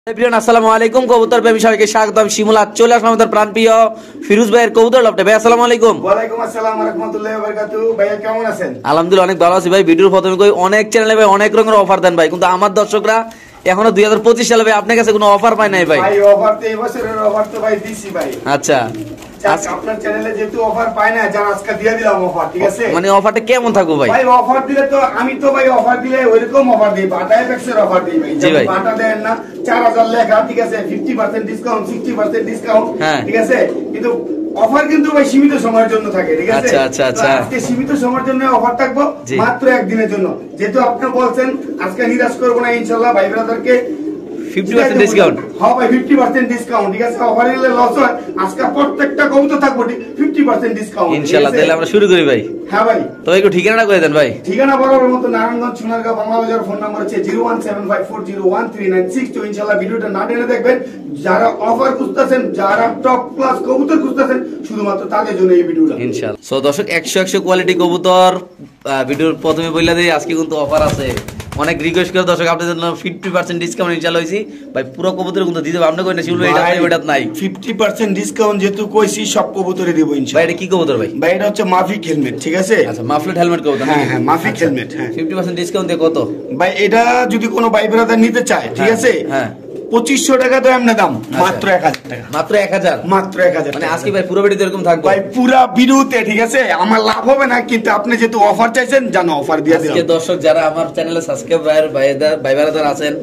আসসালামু আলাইকুম কবুতর প্রেমী সবাইকে স্বাগতম। শিমুলা চলে আসলাম আমাদের প্রাণপ্রিয় ফিরোজ ভাইয়ের কবুতর লফটে। ভাই আসসালামু আলাইকুম। ওয়ালাইকুম আসসালাম ওয়া রাহমাতুল্লাহি ওয়া বারাকাতুহু। ভাইয়া কেমন আছেন? আলহামদুলিল্লাহ অনেক ভালো আছি ভাই। ভিডিওর প্রথমে কই অনেক চ্যানেলে ভাই অনেক রকমের অফার দেন ভাই, কিন্তু আমার দর্শকরা এখনো 2025 সালে ভাই আপনার কাছে কোনো অফার পায় নাই ভাই। ভাই অফার তো এই বছরের অফার তো ভাই দিছি ভাই। আচ্ছা আপনার চ্যানেলে যেহেতু অফার পায় না, যারা আজকে দিয়ে দিলাম অফার, ঠিক আছে? মানে অফারটা কেমন থাকবে ভাই? ভাই অফার দিলে তো আমি তো ভাই অফার দিলে ওইরকম অফার দিই, বাটা এফএক্সের অফার দিই ভাই। জি ভাই। বাটা দেন না 4000 লেখা, ঠিক আছে, 50% ডিসকাউন্ট, 60% ডিসকাউন্ট, ঠিক আছে, কিন্তু অফার কিন্তু ভাই সীমিত সময়ের জন্য থাকে, ঠিক আছে? আচ্ছা আচ্ছা। আজকে সীমিত সময়ের জন্য অফার থাকবো, মাত্র একদিনের জন্য। যেহেতু আপনি বলছেন আজকে নিরাশ করব না ইনশাআল্লাহ, ভাই ব্রাদারকে 50% ডিসকাউন্ট। হ্যাঁ ভাই 50% ডিসকাউন্ট, ঠিক আছে? অফার নিলে লস হয়, আজকে প্রত্যেকটা কবুতর থাকবে 50% ডিসকাউন্ট ইনশাআল্লাহ। তাহলে আমরা শুরু করি ভাই। হ্যাঁ ভাই। তো একটু ঠিকানাটা করে দেন ভাই। ঠিকানা বরাবর মতো নারায়ণগঞ্জ সোনারগাঁও বাংলাবাজার, ফোন নাম্বার হচ্ছে 01754013996। তো ইনশাআল্লাহ ভিডিওটা না টেনে দেখবেন। যারা অফার খুঁজতেছেন, যারা টপ ক্লাস কবুতর খুঁজতেছেন, শুধুমাত্র তাদের জন্য এই ভিডিওটা ইনশাআল্লাহ। সো দর্শক 100 কোয়ালিটি কবুতর ভিডিওর প্রথমে বইলা দেই আজকে কিন্তু অফার আছে। অনেক রিকোয়েস্ট করে দর্শক আপনাদের জন্য 50% ডিসকাউন্ট ইনশাআল্লাহ হইছি ভাই। পুরো কবুতর কিন্তু দিতে আপনি কই না শিউল ভাই, এটা নাই 50% ডিসকাউন্ট যেহেতু কইছি, সব কবুতরে দেব ইনশাআল্লাহ। ভাই এটা কি কবুতর ভাই? ভাই এটা হচ্ছে মাফিক হেলমেট, ঠিক আছে? আচ্ছা মাফলেট হেলমেট কবুতর। হ্যাঁ হ্যাঁ মাফিক হেলমেট। হ্যাঁ 50% ডিসকাউন্ট দিয়ে কত ভাই? এটা যদি কোনো ভাই ব্রাদার নিতে চায়, ঠিক আছে, হ্যাঁ 2500 টাকা তো এমনি দাম, মাত্র 1000 টাকা। মাত্র 1000? মাত্র 1000। মানে আজকে ভাই পুরো ভিডিও এরকম থাকবে ভাই, পুরো ভিডিওতে, ঠিক আছে? আমার লাভ হবে না, কিন্তু আপনি যেহেতু অফার চাইছেন, জানো অফার দিয়ে দিলাম। আজকে দর্শক যারা আমার চ্যানেলে সাবস্ক্রাইবার ভাই ব্রাদার আছেন,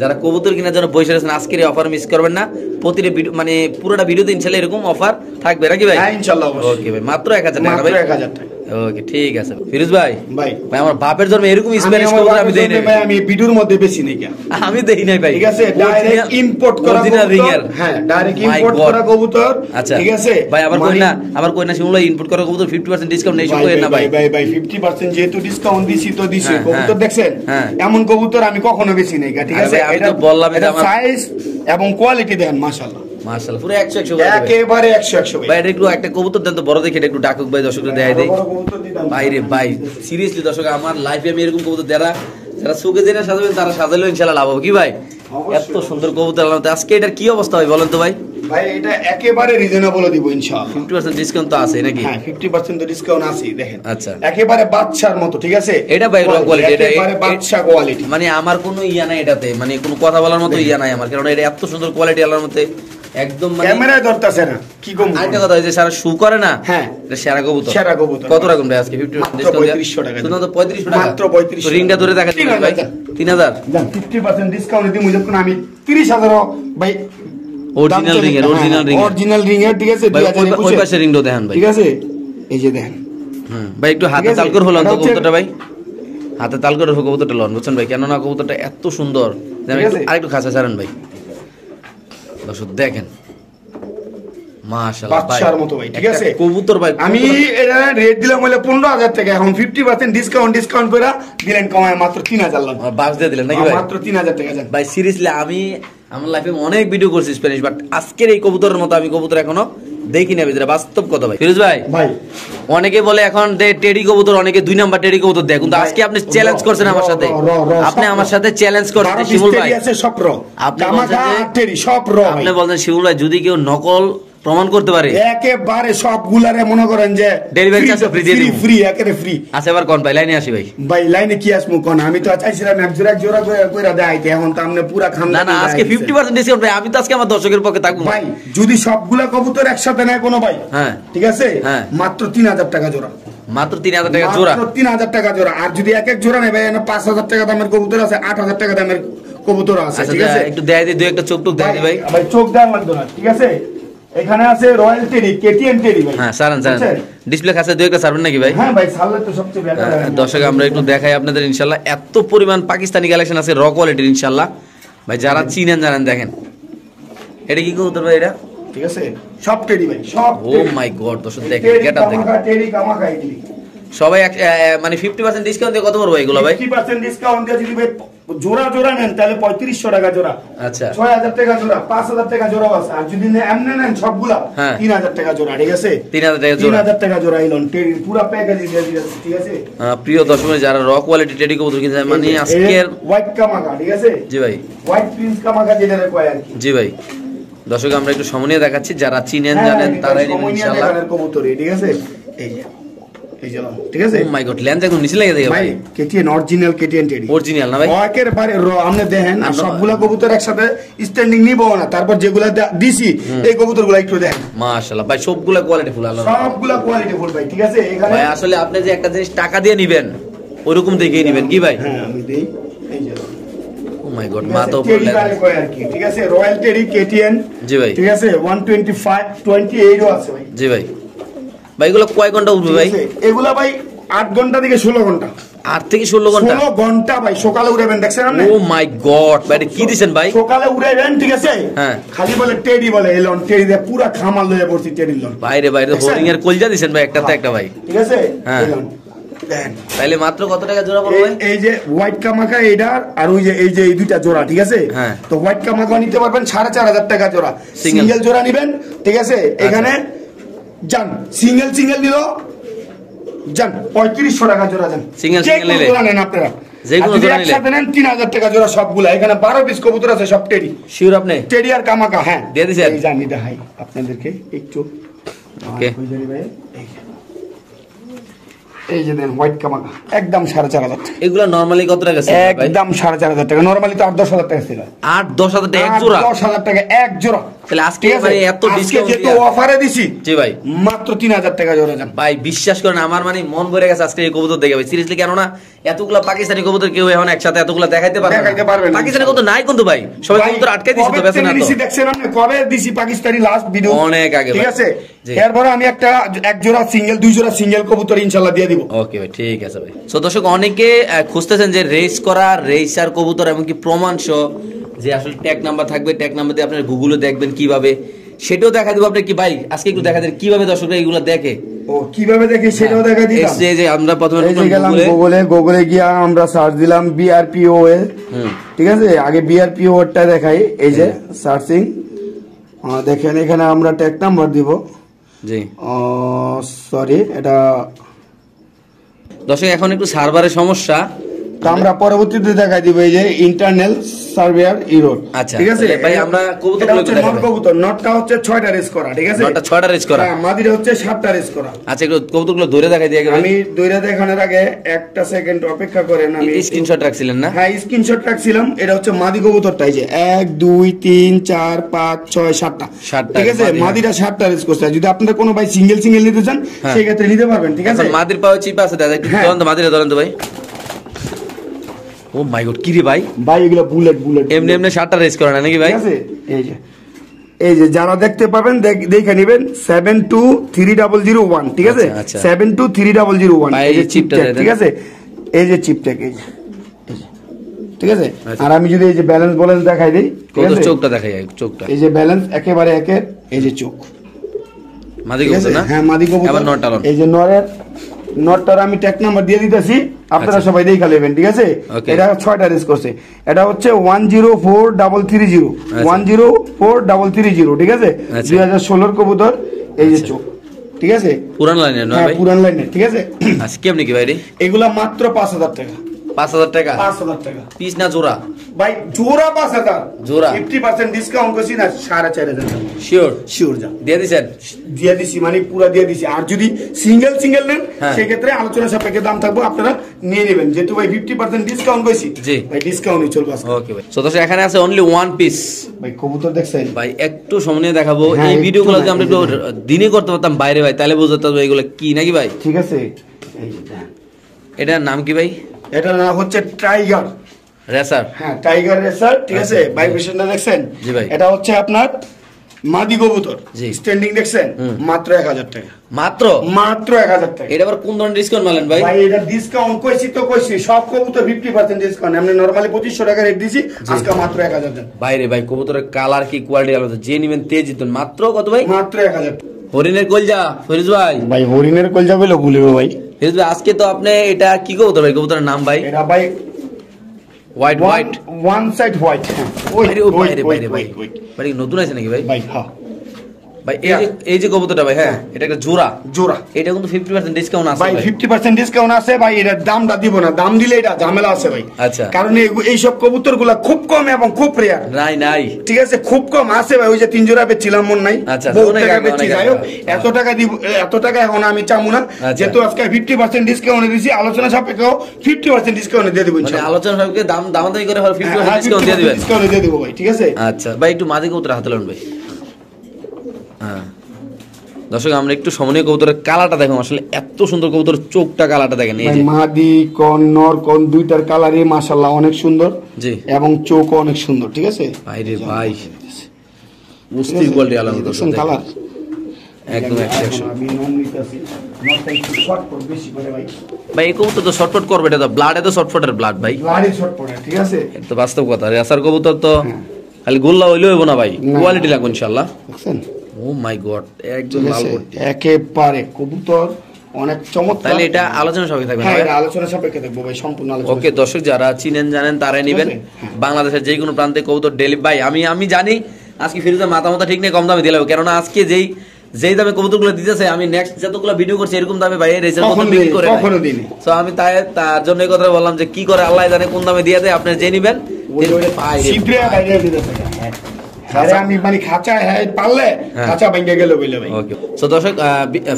যারা কবুতর কেনার জন্য বসে আছেন, আজকের এই অফার মিস করবেন না। প্রতিটা ভিডিও মানে পুরোটা ভিডিওতে ইনশাআল্লাহ এরকম অফার থাকবে নাকি ভাই? হ্যাঁ ইনশাআল্লাহ। ওকে ভাই, মাত্র 1000 টাকা মাত্র ভাই। 1000 টাকা। ওকে ঠিক আছে ফিরোজ ভাই। ভাই ভাই আমার বাপের জন্মে এরকম স্প্যানিশ কবুতর আমি দেই নাই ভাই। আমি ভিডিওর মধ্যে বেশি নেই কেন? আমি দেই নাই ভাই, ঠিক আছে? ডাইরেক্ট ইম্পোর্ট করা কবুতর। হ্যাঁ ডাইরেক্ট ইম্পোর্ট করা কবুতর। আচ্ছা ঠিক আছে ভাই। আবার কই না শিমুলা ইম্পোর্ট করা কবুতর 50% ডিসকাউন্ট নেই শুধু না ভাই। ভাই ভাই 50% যেহেতু ডিসকাউন্ট দিছি তো দিছি। কবুতর দেখছেন? এমন কবুতর আমি কখনো বেশি নেই, ঠিক আছে? আমি তো বললাম এটা সাইজ এবং কোয়ালিটি দেখেন, মাশাআল্লাহ মাশাআল্লাহ পুরো 100 একেবারে 100 ভাই। এটা একটু একটা কবুতর দেন তো বড় দেখে, এটা একটু ডাকুক ভাই, দর্শকদের দেখাই দেই ভাই রে ভাই। সিরিয়াসলি দর্শক আমার লাইফে আমি এরকম কবুতর যারা চোখে জেনে সাজাবেন তারা সাজালেও ইনশাআল্লাহ লাভ হবে কি ভাই? এত সুন্দর কবুতর আজকে এটার কি অবস্থা ভাই বলেন তো ভাই? ভাই এটা একেবারে রিজনেবল দিব ইনশাআল্লাহ। 50% ডিসকাউন্ট তো আছে নাকি? হ্যাঁ 50% তো ডিসকাউন্ট আছে, দেখেন। আচ্ছা একেবারে বাদশার মতো, ঠিক আছে? এটা ভাই র কোয়ালিটি, এটা একেবারে বাদশা কোয়ালিটি। মানে আমার কোনো ইয়া নাই এটাতে, মানে কোনো কথা বলার মতো ইয়া নাই আমার, কারণ এটা এত সুন্দর কোয়ালিটি আল্লাহর মধ্যে একদম মানে ক্যামেরায় ধরতাছে না কি কম। আরেকটা কথা হইছে সারা শু করে না। হ্যাঁ এটা সেরা কবুতর। সেরা কবুতর কত রাখুন ভাই আজকে 50% ডিসকাউন্ট? 3500 টাকা। শুধু 3500 টাকা মাত্র 3500। রিংটা ধরে দেখা দিবেন ভাই 3000। জান 50% ডিসকাউন্ট দিমু, যখন আমি 30000 ভাই অরিজিনাল রিং এর অরিজিনাল রিং এর, ঠিক আছে? 2021 ওই পাশে রিংটা দেখেন ভাই, ঠিক আছে? এই যে দেখেন ভাই একটু হাতে তাল করে হলাম তো কবুতরটা ভাই, হাতে তাল করে কবুতরটা লন বুঝছেন ভাই, কেন না কবুতরটা এত সুন্দর। আরেকটু খাঁচা ছাড়েন ভাই, দর্শক দেখেন মাশাআল্লাহ বাদশার মতো ভাই, ঠিক আছে? কবুতর ভাই আমি এটা রেট দিলাম হলো 15000 টাকা, এখন 50% ডিসকাউন্ট করে দিলেন কমায় মাত্র 3000 লাগবে। বাস দিয়ে দিলেন নাকি ভাই? মাত্র 3000 টাকা জান ভাই। সিরিয়াসলি আমি আমার লাইফে অনেক ভিডিও করছি স্প্যানিশ, বাট আজকের এই কবুতরের মতো আমি কবুতর এখনো দেখি না, ভিতরে বাস্তব কথা ভাই। ফিরোজ ভাই অনেকে বলে এখন টেডি কবুতর, অনেকে 2 নাম্বার টেডি কবুতর দেয়, কিন্তু আজকে আপনি চ্যালেঞ্জ করছেন আমার সাথে, আপনি আমার সাথে চ্যালেঞ্জ করছেন শিমুল ভাই। আপনি বলছেন শিমুল ভাই যদি কেউ নকল প্রমাণ করতে পারে একেবারে সবগুলারে মনে করেন যে ডেলিভারি চার্জ ফ্রি দিয়ে দিই, ফ্রি একেবারে ফ্রি। আচ্ছা এবার কোন ভাই লাইনে আসি ভাই? ভাই লাইনে কি আসমু কোন? আমি তো চাইছিলাম এক জোড়া কইরা দেখাইতে, এখন তো আপনি পুরা খান না না আজকে 50% ডিসকাউন্ট ভাই। আমি তো আজকে আমার দর্শকের পক্ষে থাকবো ভাই। যদি সবগুলা কবুতর একসাথে নেয় কোনো ভাই, হ্যাঁ ঠিক আছে, মাত্র 3000 টাকা জোড়া। মাত্র 3000 টাকা জোড়া? মাত্র 3000 টাকা জোড়া। আর যদি এক জোড়া নেয় ভাই, 5000 টাকা দামের কবুতর আছে, 8000 টাকা দামের কবুতর আছে, ঠিক আছে? একটু দেখাই দিই, দুই একটা চোখ টুক দেখাই দিই ভাই। ভাই চোখ দেওয়ার লাগবে না, ঠিক আছে? এখানে আছে রয়্যাল টেডি, কেটিএন টেডি ভাই। হ্যাঁ সারান ডিসপ্লে কাছে দুই একটা সারবেন নাকি ভাই? হ্যাঁ ভাই সারলে তো সবচেয়ে বেটার। দর্শক আমরা একটু দেখাই আপনাদের ইনশাআল্লাহ, এত পরিমাণ পাকিস্তানি কালেকশন আছে র কোয়ালিটির ইনশাআল্লাহ ভাই। যারা চিনেন জানেন, দেখেন এটা কি কবুতর ভাই? এটা ঠিক আছে সব টেডি ভাই, সব। ও মাই গড দর্শক দেখেন গেটআপ দেখেন, টেডি কামাখাই টেডি সবাই মানে 50% ডিসকাউন্ট দিয়ে কত পড়বে এগুলো ভাই? 50% ডিসকাউন্ট দিয়ে যদি ভাই জোড়া জোড়া নেন তাহলে 3500 টাকা জোড়া, আচ্ছা 6000 টাকা জোড়া, 5000 টাকা জোড়া আছে। আর যদি এমনি নেন সবগুলা 3000 টাকা জোড়া, ঠিক আছে? 3000 টাকা জোড়া, 3000 টাকা জোড়া ইলন টেডি পুরো প্যাকেজ দিয়ে দিয়েছি, ঠিক আছে? প্রিয় দর্শক যারা র কোয়ালিটি টেডি কবুতর কিনতে চান, মানে আজকের হোয়াইট কামাকা, ঠিক আছে? জি ভাই, হোয়াইট প্রিন্স কামাকা যেটা কয় আর কি। জি ভাই, দর্শক আমরা একটু সমনিয়ে দেখাচ্ছি, যারা চিনেন জানেন তারাই নেবেন ইনশাআল্লাহ। কবুতর ঠিক আছে, এই যে এই যে ঠিক আছে। ও মাই গড, লেন্স একদম নিচে লেগে যায় ভাই। KTN original KTN teddy, original না ভাই? একেবারে আপনি দেখেন, আর সবগুলা কবুতর একসাথে স্ট্যান্ডিং নিব না, তারপর যেগুলা দিছি এই কবুতরগুলো একটু দেখেন। মাশাআল্লাহ ভাই, সবগুলা কোয়ালিটি ফুল, আল্লাহ সবগুলা কোয়ালিটি ফুল ভাই, ঠিক আছে? এখানে ভাই আসলে আপনি যে একটা জিনিস টাকা দিয়ে নেবেন ওরকম দেখেই নেবেন কি ভাই? হ্যাঁ আমি দেই, এই যে ও মাই গড, মা তো টেডি গালে কয় আর কি, ঠিক আছে? রয়্যাল টেডি কেটিএন, জি ভাই, ঠিক আছে? 125 28 ও আছে ভাই। জি ভাই। ভাই এগুলো কয় ঘন্টা উঠবে ভাই? এগুলা ভাই 8 ঘন্টা থেকে 16 ঘন্টা। 8 থেকে 16 ঘন্টা? 16 ঘন্টা ভাই। সকালে উড়াবেন, দেখছেন আপনি? ও মাই গড ভাই, এটা কি দিবেন ভাই? সকালে উড়াবেন, ঠিক আছে? হ্যাঁ, খালি বলে টেডি বলে এলন, টেডি দিয়ে পুরো খামাল লয়ে পড়ছি টেডি লন। বাইরে বাইরে হোরিং এর কলজা দিবেন ভাই, একটাতে একটা ভাই, ঠিক আছে? হ্যাঁ, এলন দেন তাইলে মাত্র কত টাকা জোড়া পড়বে ভাই? এই যে হোয়াইট কামাকা এইটার, আর ওই যে এই দুইটা জোড়া, ঠিক আছে? হ্যাঁ, তো হোয়াইট কামাকা নিতে পারবেন 4500 টাকা জোড়া, সিঙ্গেল জোড়া নেবেন, ঠিক আছে? এখানে জান সিঙ্গেল সিঙ্গেল দিল জান 3500 টাকা জোড়া, জান সিঙ্গেল সিঙ্গেল নিলে জোড়া নেন আপনারা, যেগুলো জোড়া নিলে একসাথে নেন 3000 টাকা জোড়া সবগুলা। এখানে 12 পিস কবুতর আছে, সব টেডি। শিওর আপনি? টেডি আর কামাকা, হ্যাঁ দিয়ে দিছেন? এই জানি দেখাই আপনাদেরকে একটু, ওকে। এই যে দেন হোয়াইট কামাকা একদম 4500 টাকা। এগুলা নরমালি কত টাকা ছিল ভাই? একদম 4500 টাকা, নরমালি তো 8-10,000 টাকা ছিল। 8-10,000 টাকা এক জোড়া? 10,000 টাকা এক জোড়া। তাহলে আজকে ভাই এত ডিসকাউন্ট যেহেতু অফারে দিছি, জি ভাই, মাত্র 3000 টাকা জোড়া, জান ভাই বিশ্বাস করেন আমার মানে মন ভরে গেছে আজকে এই কবুতর দেখে ভাই, সিরিয়াসলি। কেন না এতগুলা পাকিস্তানি কবুতর কেউ এখন একসাথে এতগুলা দেখাইতে পারবে না। পাকিস্তানি কবুতর নাই কিন্তু ভাই, সবাই কবুতর আটকে দিছে তো, বেচে না তো। দেখছেন আপনি কবে দিছি পাকিস্তানি লাস্ট ভিডিও? অনেক আগে, ঠিক আছে? এরপর আমি এক জোড়া সিঙ্গেল, 2 জোড়া সিঙ্গেল কবুতর ইনশাআল্লাহ দিয়ে দিব। ওকে ভাই, ঠিক আছে ভাই। সো দর্শক অনেকে খুঁজতেছেন যে রেস করা রেসার কবুতর এমনকি প্রমাণ সহ যে আসলে ট্যাগ নাম্বার থাকবে, ট্যাগ নাম্বার দিয়ে আপনারা গুগলে দেখবেন কিভাবে, সেটাও দেখা দিব আপনি কি ভাই? আজকে একটু দেখা দেন কিভাবে দর্শকরা এগুলো দেখে। ও কিভাবে দেখে সেটাও দেখা দিই। এই যে আমরা প্রথমে গুগলে গিয়া আমরা সার্চ দিলাম BRPO এ, ঠিক আছে? আগে BRPO টা দেখাই, এই যে সার্চিং দেখেন, এখানে আমরা ট্যাগ নাম্বার দিব। জি সরি, এটা দর্শক এখন একটু সার্ভারের সমস্যা, তো আমরা পরবর্তীতে দেখাই দিব। এই যে ইন্টারনাল সার্ভার এরর, আচ্ছা ঠিক আছে? ভাই আমরা কবুতরগুলো একটু দেখাবো। কবুতর নটটা হচ্ছে 6টা রেস করা, ঠিক আছে? নটটা 6টা রেস করা, হ্যাঁ, মাদিটা হচ্ছে 7টা রেস করা। আচ্ছা একটু কবুতরগুলো ধরে দেখাই দিই আগে। আমি দইরা দেখানোর আগে একটা সেকেন্ড অপেক্ষা করেন, আমি স্ক্রিনশট রাখছিলেন না? হ্যাঁ স্ক্রিনশট রাখছিলাম। এটা হচ্ছে মাদি কবুতরটা, এই যে 1 2 3 4 5 6 7টা, ঠিক আছে? মাদিটা 7টা রেস করছে। যদি আপনারা কোনো ভাই সিঙ্গেল সিঙ্গেল নিতে চান সেই ক্ষেত্রে নিতে পারবেন, ঠিক আছে? মাদির পাওয়া চিপ আছে দাদা, একটু ধরেন তো, মাদিরে ধরেন তো ভাই। ও মাই গড, কি রে ভাই? ভাই এগুলো বুলেট এমনি এমনি 7টা রেস করে না নাকি ভাই? ঠিক আছে? এই যে যারা দেখতে পাবেন দেখে নেবেন 723001, ঠিক আছে? 723001 এই যে চিপটা, ঠিক আছে? এই যে চিপটা, এই যে ঠিক আছে? আর আমি যদি এই যে ব্যালেন্স দেখাই দেই, চোখটা দেখাই, চোখটা এই যে ব্যালেন্স একেবারে একের, এই যে চোখ মাদি কবুতর না? হ্যাঁ মাদি কবুতর। আবার নটটা এই যে নটটার আমি ট্যাগ নাম্বার দিয়ে দিতেছি, আপনারা সবাই দেখা নেবেন, ঠিক আছে? এটা 6টা রেস করছে। এটা হচ্ছে 104330, 104330, ঠিক আছে? 2016 কবুতর, এই যে চোখ, ঠিক আছে? পুরান লাইনের না ভাই? পুরান লাইনের, ঠিক আছে? আজকে আপনি কি ভাই রে? এগুলা মাত্র 5000 টাকা। 5000 টাকা? 5000 টাকা পিস না জোড়া? ভাই জোড়া 5000 জোড়া, 50% ডিসকাউন্ট করছি না, 4500 টাকা। শিওর যা দিয়ে দিছেন? দিয়ে দিছি, মানে পুরো দিয়ে দিছি। আর যদি সিঙ্গেল নেন সেই ক্ষেত্রে আলোচনা সাপেক্ষে দাম থাকবে, আপনারা নিয়ে নেবেন। যেহেতু ভাই 50% ডিসকাউন্ট কইছি, জি ভাই ডিসকাউন্টই চলবে আজকে। ওকে ভাই। সো দর্শক এখানে আছে অনলি ওয়ান পিস। ভাই কবুতর দেখছেন ভাই? একটু সামনে দেখাবো। এই ভিডিওগুলো যদি আমরা একটু দিনে করতে পারতাম বাইরে ভাই, তাহলে বুঝতে পারতাম এগুলো কি নাকি ভাই? ঠিক আছে? এই যে এটার নাম কি ভাই? এটার নাম হচ্ছে টাইগার রেসার। হ্যাঁ টাইগার রেসার, ঠিক আছে? ভাইব্রেশনটা দেখছেন? জি ভাই। এটা হচ্ছে আপনার মাদি কবুতর, স্ট্যান্ডিং দেখছেন? মাত্র 1000 টাকা। মাত্র 1000 টাকা। এটা আবার কোন ধরনের ডিসকাউন্ট মালেন ভাই? ভাই এটা ডিসকাউন্ট কইছি তো কইছি, সব কবুতর 50% ডিসকাউন্ট। আমরা নরমালি 2500 টাকা রেট দিছি, আজকে মাত্র 1000 টাকা। বাইরে ভাই কবুতরের কালার কি কোয়ালিটি আলাদা, যে নিবেন তেজ দিতেন। মাত্র কত ভাই? মাত্র 1000। হরিণের কলজা ফরিজ ভাই? ভাই হরিণের কলজা বলে ভুলবে ভাই। ফরিজ ভাই আজকে তো আপনি এটা কি কবুতর ভাই? কবুতরের নাম ভাই? এটা ভাই white white one side white. ভাই নতুন আছে নাকি ভাই? ভাই হ্যাঁ ভাই এই যে কবুতরটা ভাই, হ্যাঁ এটা একটা জোড়া। এটা কিন্তু 50% ডিসকাউন্ট আছে ভাই, 50% ডিসকাউন্ট আছে ভাই। এটার দামটা দিব না, দাম দিলে এটা ঝামেলা আছে ভাই। আচ্ছা, কারণ এইসব কবুতরগুলা খুব কম এবং খুব রেয়ার। নাই ঠিক আছে, খুব কম আছে ভাই। ওই যে 3 জোড়া বেচছিলাম মন নাই, বহুত টাকা বেচছি। যাই হোক, এত টাকা দিব, এত টাকা এখন আমি চামু না। যেহেতু আজকে 50% ডিসকাউন্ট দিয়েছি, আলোচনা সাপেক্ষে 50% ডিসকাউন্ট দিয়ে দেব ইনশাআল্লাহ। আলোচনা সাপেক্ষে দামাদামি করে 50% ডিসকাউন্ট দিয়ে দিবেন। ডিসকাউন্ট দিয়ে দেব ভাই, ঠিক আছে? আচ্ছা ভাই, একটু মাদি কবুতর হাতে লন ভাই। হ্যাঁ দর্শক, আমরা একটু সমনীয় কবুতরের কালারটা দেখো। আসলে এত সুন্দর কবুতর, চোখটা কালারটা দেখেন। এই যে মাদি কোন নর কোন দুইটার কালারই মাশাআল্লাহ অনেক সুন্দর। জি, এবং চোখও অনেক সুন্দর, ঠিক আছে? ভাই রে ভাই, মুস্তি কোয়ালিটি আলাদা দেখুন কালার একদম 100। আমি নন নিতেছি, নটটা একটু শর্টকাট বেশি করে ভাই। ভাই এই কবুতর তো শর্টকাট করবে, এটা তো ব্লাড, এটা শর্টকাটের ব্লাড ভাই, ব্লাডই শর্টকাট, ঠিক আছে? এটা তো বাস্তব কথা। রেসার কবুতর তো খালি গোল্লা হইলেও হইব না ভাই, কোয়ালিটি লাগবে ইনশাআল্লাহ। দেখছেন, ও মাই গড, একদম লাল পট্টি একেবারে কবুতর অনেক চমৎকার। তাহলে এটা আলোচনা সাপেক্ষে থাকবে। হ্যাঁ, এটা আলোচনা সাপেক্ষে দেখবো ভাই, সম্পূর্ণ আলোচনা। ওকে দর্শক, যারা চিনেন জানেন তারাই নেবেন। বাংলাদেশের যে কোনো প্রান্তে কবুতর ডেলি ভাই, আমি জানি আজকে ফিরোজের মাথা ঠিক নেই, কম দামে দিলাম। কেননা আজকে যেই দামে কবুতরগুলো দিতেছে, আমি নেক্সট যতগুলো ভিডিও করছি এরকম দামে ভাই রেজাল্ট কত বিক্রি করে কখনো দিইনি। সো আমি তার জন্য এই কথা বললাম যে কি করে আল্লাহ জানে কোন দামে দিয়ে দেয়। আপনি যে নেবেন আমি মানে খাঁচা পারলে খাঁচা ভেঙে গেল বলে ভাই। ওকে, সো দর্শক,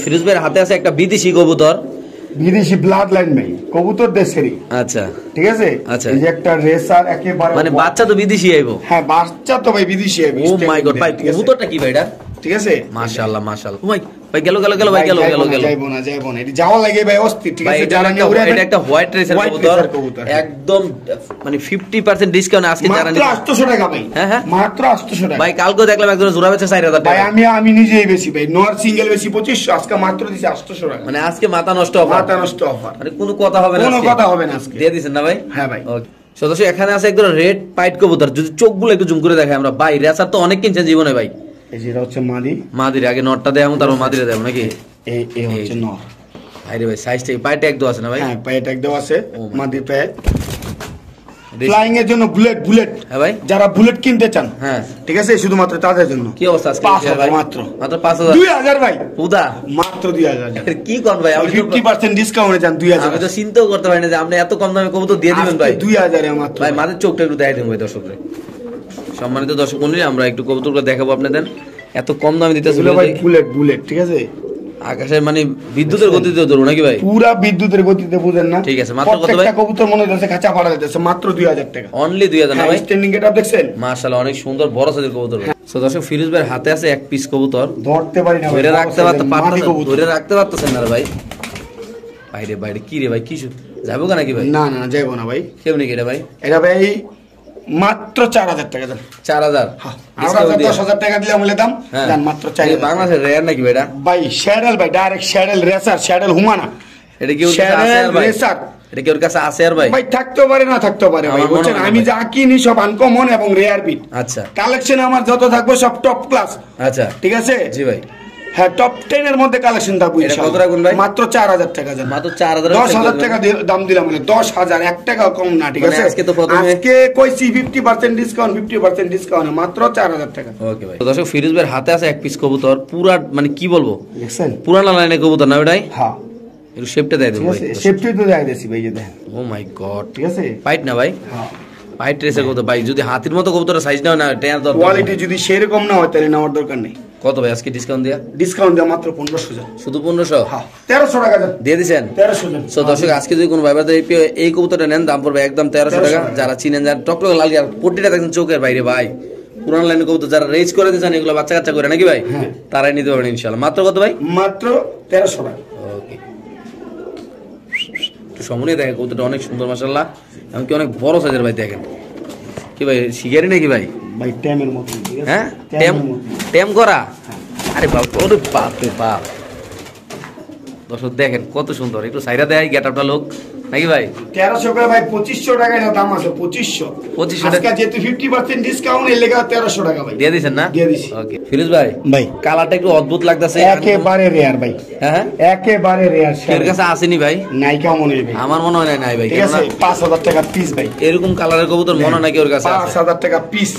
ফিরোজ ভাইয়ের হাতে আছে একটা বিদেশি কবুতর, বিদেশি ব্লাড লাইন ভাই, কবুতর দেশেরই। আচ্ছা ঠিক আছে, আচ্ছা, এই যে একটা রেসার একেবারে, মানে বাচ্চা তো বিদেশি আইবো। হ্যাঁ, বাচ্চা তো ভাই বিদেশি আইবো। ও মাই গড ভাই, কবুতরটা কি ভাই এটা? ঠিক আছে, মাশাআল্লাহ মাশাআল্লাহ। ভাই ভাই গেল ভাই, গেল যাইবো না এটা যাওয়া লাগে ভাই অস্থির। ঠিক আছে, যারা নিয়ে এটা একটা হোয়াইট রেসার কবুতর, একদম মানে 50% ডিসকাউন্ট আজকে যারা মাত্র 800 টাকা ভাই। হ্যাঁ, মাত্র 800 টাকা ভাই। কালকে দেখলাম একজন জোড়া বেচে 4000 টাকা ভাই। আমি নিজেই বেশি ভাই, নর সিঙ্গেল বেশি 2500, আজকে মাত্র দিছি 800 টাকা। মানে আজকে মাথা নষ্ট অফার, মানে কোনো কথা হবে না আজকে দিয়ে দিবেন না ভাই? হ্যাঁ ভাই। ওকে সদস্য, এখানে আছে একদম রেড পাইট কবুতর। যদি চোখগুলো একটু জুম করে দেখাই আমরা ভাই, রেসার তো অনেক কিনছেন জীবনে ভাই। এই যে হচ্ছে মাদির আগে নটটা দেয়, তারপর মাদিরে দেব নাকি? এই হচ্ছে নর। ভাই রে ভাই, সাইজটা পায়ে ট্যাগ দেওয়া আছে না ভাই? হ্যাঁ, পায়ে ট্যাগ দেওয়া আছে, মাদির পায়ে। ফ্লাইং এর জন্য বুলেট। হ্যাঁ ভাই, যারা বুলেট কিনতে চান, হ্যাঁ ঠিক আছে, শুধুমাত্র তাদের জন্য। কি অবস্থা আজকে? 5000 মাত্র 5000 2000 ভাই, পুদা মাত্র 2000। কি কোন ভাই, আমি 50% ডিসকাউন্টে যান 2000। আমি তো চিন্তাও করতে পারি না যে আপনি এত কম দামে কবুতর দিয়ে দিবেন ভাই। 2000 এ মাত্র ভাই। মাদের চোখটা একটু দেখাই দিন ভাই দর্শকদের। সম্মানিত দর্শক মণ্ডলী, আমরা একটু কবুতরগুলো দেখাবো আপনাদের। এত কম দামে দিতেছে ভাই, বুলেট, ঠিক আছে? আকাশের মানে বিদ্যুতের গতিতে ধরো নাকি ভাই? পুরা বিদ্যুতের গতিতে, বুঝেন না? ঠিক আছে, মাত্র কত ভাই? কবুতর মনে হচ্ছে খাঁচা ফাড়া দিতেছে, মাত্র 2000 টাকা। অনলি 2000 না ভাই? স্ট্যান্ডিং গেটআপ দেখছেন? মাশাআল্লাহ, অনেক সুন্দর বড় সাইজের কবুতর। সো দর্শক, ফিরোজ ভাইয়ের হাতে আছে এক পিস কবুতর, ধরতে পারি না, ধরে রাখতে পারতেছেন না ভাই। বাইরে কি রে ভাই, কিছু যাবো নাকি ভাই? না যাইবো না ভাই। কেমনি কি এটা ভাই? এটা ভাই মাত্র 4000 টাকা দেন। 4000? আমরা 10000 টাকা দিলাম বলে দাম দেন, মাত্র 4000। বাংলাদেশের রেয়ার নাকি ভাই এটা? ভাই শ্যাডেল ভাই, ডাইরেক্ট শ্যাডেল রেসার, শ্যাডেল হুমানা। এটা কি ওর কাছে আছে আর ভাই? এটা কি ওর কাছে আছে আর ভাই? ভাই থাকতে পারে না থাকতে পারে ভাই, বুঝছেন? আমি যা কিনি সব আনকমন এবং রেয়ার বিট। আচ্ছা, কালেকশন আমার যত থাকবে সব টপ ক্লাস। আচ্ছা ঠিক আছে। জি ভাই, হ্যাঁ, টপ 10 এর মধ্যে কালেকশন থাকবে ইনশাআল্লাহ। কত রাখুন ভাই? মাত্র 4000 টাকা দেন। মাত্র 4000? 10000 টাকা দাম দিলাম বলে 10000, 1 টাকা কম না, ঠিক আছে? আজকে কইছি 50% ডিসকাউন্ট, 50% ডিসকাউন্ট, মাত্র 4000 টাকা। ওকে ভাই। দর্শক, ফিরোজ ভাইয়ের হাতে আছে এক পিস কবুতর, পুরা মানে কি বলবো, দেখছেন? পুরানা লাইনের কবুতর না ভাই? হ্যাঁ, একটু শেপটা দেয় দেন ভাই। শেপটা তো দেখাই দিছি ভাই, যে দেখেন। ও মাই গড, ঠিক আছে? পাইট না ভাই? হ্যাঁ, পাইট রেসের কবুতর ভাই। যদি হাতির মতো কবুতরের সাইজ নাও না, টেয়ার দরকার, কোয়ালিটি যদি সেরকম না হয় তাহলে নেওয়ার দরকার নেই। কত ভাই আজকে ডিসকাউন্ট দিয়া? ডিসকাউন্ট দেয়া মাত্র 1500। শুধু 1500? হ্যাঁ, 1300 টাকা দেন। দিয়ে দিবেন? 1300। সো দর্শক, আজকে যদি কোনো ভাইবার এই কবুতরটা নেন, দাম পড়বে একদম 1300 টাকা। যারা চিনেন, যারা টকটক লাল আর পট্টিটা দেখেন চোখের বাইরে ভাই, পুরান লাইনের কবুতর যারা রেজ করে দিয়েছেন, এগুলো বাচ্চা কাচ্চা করে নাকি ভাই? তারাই নিতে পারবেন ইনশাআল্লাহ। মাত্র কত ভাই? মাত্র 1300 টাকা। ওকে, একটু সামনে দেখেন, কবুতরটা অনেক সুন্দর মাশাআল্লাহ, এমনকি অনেক বড় সাইজের ভাই। দেখেন কি ভাই, শিকারি নাকি ভাই? ভাই টেমের মতো, ঠিক আছে? হ্যাঁ, টেম করা। আরে বাপ, ওরে বাপ রে বাপ। দর্শক দেখেন কত সুন্দর, একটু সাইরা দেয় গেটআপটা লোক। নাকি ভাই? 1300 করে ভাই, 2500 টাকা এটা দাম আছে, 2500 2500 আজকে যেহেতু 50% ডিসকাউন্ট এর লেগে 1300 টাকা ভাই দিয়ে দিছেন না? দিয়ে দিছি ওকে ফিরোজ ভাই, ভাই কালারটা একটু অদ্ভুত লাগতেছে, একেবারে রেয়ার ভাই, হ্যাঁ একেবারে রেয়ার। এর কাছে আসেনি ভাই? নাই কেমন ভাই? আমার মনে হয় নাই ভাই, ঠিক আছে 5000 টাকা পিস ভাই, এরকম কালারের কবুতর মনে হয় নাকি ওর কাছে আছে? 5000 টাকা পিস।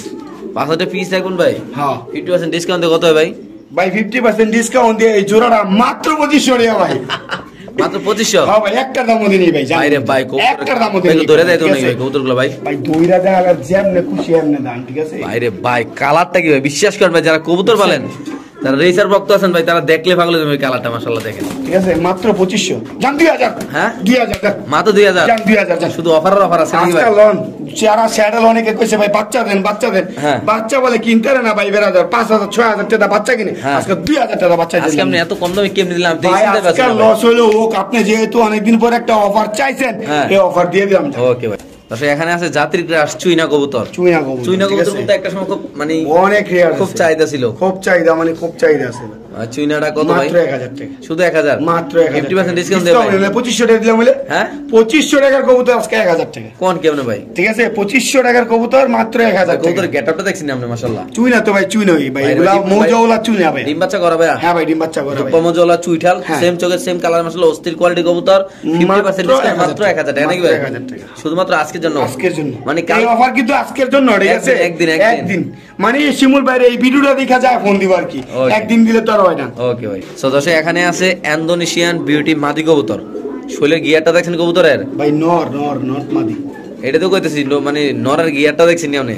5000 পিস রাখুন ভাই। হ্যাঁ 50% ডিসকাউন্ট কত হয় ভাই? ভাই 50% ডিসকাউন্ট দিয়ে এই জোড়াটা মাত্র 2500 টাকা ভাই। মাত্র 2500? হ্যাঁ ভাই, একটা দামও দিই ভাই, জানেন ভাইরে ভাই, একটা দামও দিই। ধরে দেয় তো নাকি ভাই কবুতরগুলো ভাই? ভাই দইরা দেয় আর যেমনে খুশি এমনে দাম, ঠিক আছে ভাইরে ভাই, কালারটা কি ভাই, বিশ্বাস করেন ভাই, যারা কবুতর পালেন, যারা রেসার ভক্ত আছেন ভাই, তারা দেখলে পাগল হয়ে যাবে কালারটা, মাশাআল্লাহ দেখেন। ঠিক আছে মাত্র 2500, জান 2000। হ্যাঁ 2000 দেন, মাত্র 2000? জান 2000 জান। শুধু অফার আছে নাকি ভাই? আজকাল লোন যারা স্যাডেল অনেকে কইছে ভাই বাচ্চা দেন, বাচ্চা দেন, হ্যাঁ। বাচ্চা বলে কিনতে না ভাই, 5000 6000 টাকা বাচ্চা কিনে, হ্যাঁ। আজকে 2000 টাকা বাচ্চা আজকে দিলেন। আপনি এত কম দামে কেমনে দিলাম? ভাই আজকাল লস হলো হোক, আপনি যেহেতু অনেকদিন পর একটা অফার চাইছেন, হ্যাঁ। এই অফার দিয়ে দিলাম। ওকে ভাই, তারপরে এখানে আছে জাতির গ্রাস চুইনা কবুতর। চুইনা কবুতর, চুইনা ঠিক কবুতর আছে? বলতে একটা সময় খুব মানে অনেক রেয়ার, খুব চাহিদা ছিল, খুব চাহিদা, মানে খুব চাহিদা আছে। আর চুইনাটা কত ভাই? মাত্র 1000 টাকা, শুধু 1000? মাত্র 1000 50% ডিসকাউন্ট দেবে ভাই? 2500 টাকা দিলাম বলে, হ্যাঁ 2500 টাকার কবুতর আজকে 1000 টাকা। কোন কেমনে ভাই? ঠিক আছে 2500 টাকার কবুতর মাত্র 1000 টাকা। কবুতরের গেটআপটা দেখছেন আপনি, মাশাআল্লাহ। চুইনা তো ভাই, চুইনাই ভাই, ভাই, এগুলা ডিম ভাই, মৌজাওয়ালা চুইনা ভাই। ডিম বাচ্চা করা ভাই? হ্যাঁ ভাই, ডিম বাচ্চা করে ভাই। পমজওয়ালা চুইঠাল, হ্যাঁ। সেম চোখের সেম কালার, মাশাআল্লাহ, অস্থির কোয়ালিটি কবুতর, 50% ডিসকাউন্ট মাত্র 1000 টাকা নাকি ভাই? 1000 টাকা শুধুমাত্র আজকের জন্য? আজকের জন্য, মানে এই অফার কিন্তু আজকের জন্য, ঠিক আছে একদিন, মানে শিমুল ভাইরে এই ভিডিওটা দেখা যায় ফোন দিব আর কি, Okay. একদিন দিলে তো আর হয় না। ওকে ভাই, সো দর্শক এখানে আছে ইন্দোনেশিয়ান বিউটি মাদি কবুতর। শৈলের গিয়ারটা দেখছেন কবুতরের? ভাই নর নর নট মাদি, এটা তো কইতেছি মানে নরের গিয়ারটা দেখছেন নি আপনি?